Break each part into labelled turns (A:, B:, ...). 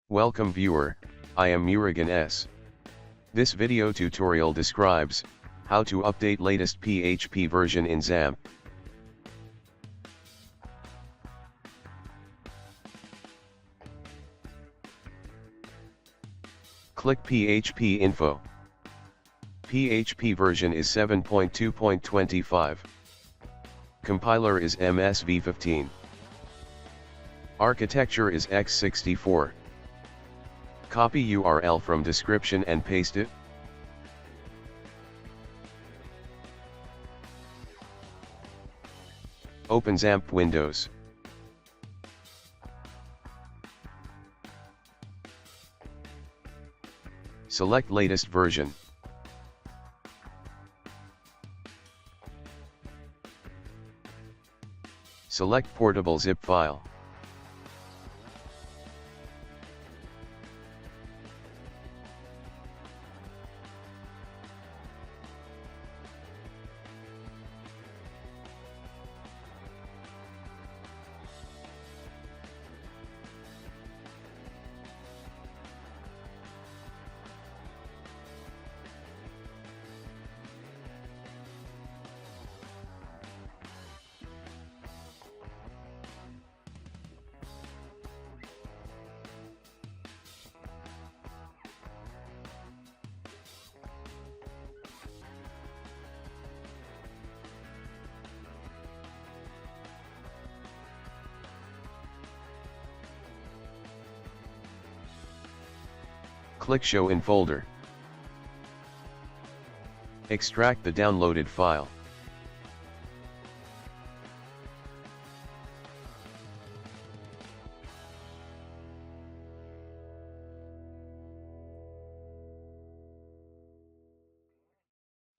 A: Welcome viewer, I am Murugan S. This video tutorial describes how to update latest PHP version in Xampp. Click PHP info. PHP version is 7.2.25. Compiler is MSV15. Architecture is x64. Copy URL from description and paste it. Open Xampp Windows. Select latest version. Select portable zip file. Click Show in folder. Extract the downloaded file.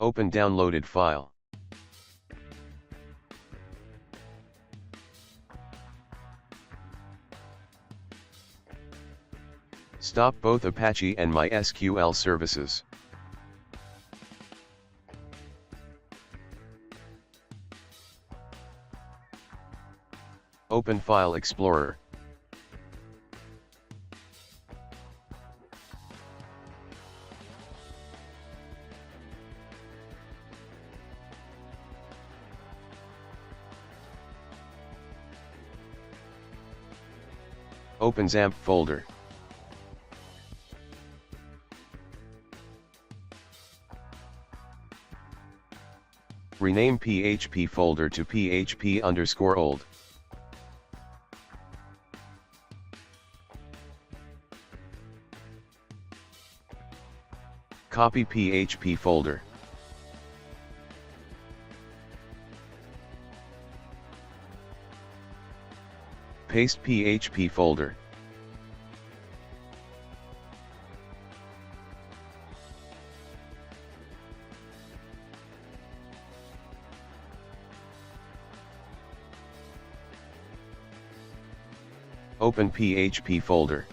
A: Open downloaded file. Stop both Apache and MySQL services. Open File Explorer. Open Xampp folder. Rename PHP folder to PHP_old. Copy PHP folder. Paste PHP folder. Open PHP folder.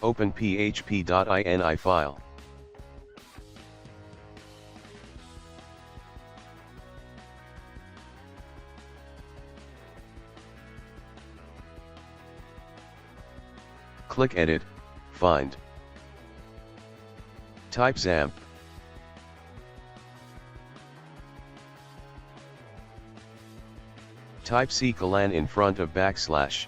A: Open php.ini file. Click Edit, Find. Type Xampp. Type C:" in front of backslash.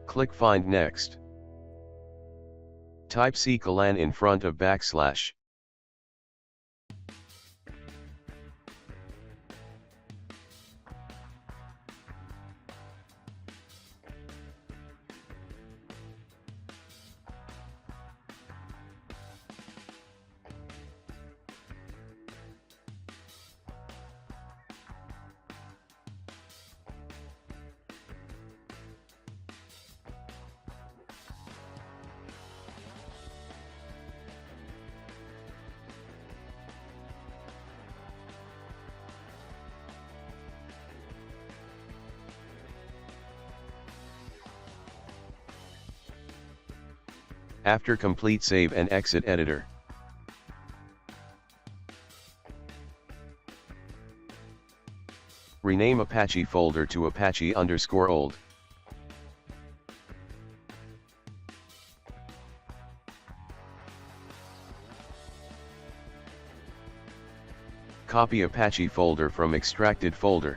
A: Click Find Next. Type C:" in front of backslash. After complete, save and exit editor. Rename Apache folder to Apache_old. Copy Apache folder from extracted folder.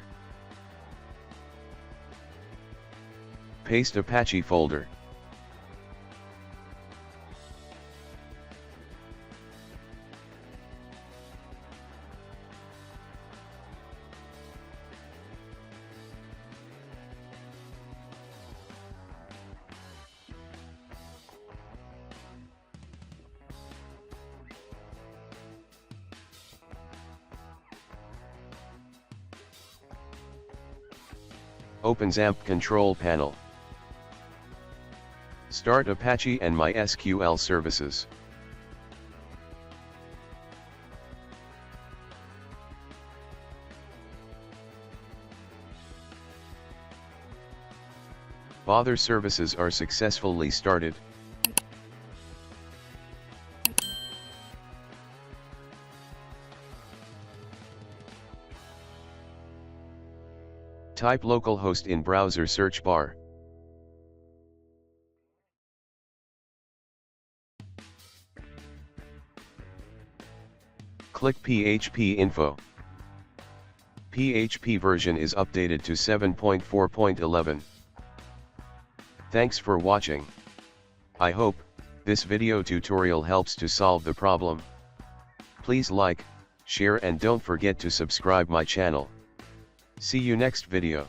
A: Paste Apache folder. Open Xampp control panel. Start Apache and MySQL services. Other services are successfully started. Type localhost in browser search bar. Click PHP info. PHP version is updated to 7.4.11. Thanks for watching. I hope this video tutorial helps to solve the problem. Please like, share and don't forget to subscribe my channel. See you next video.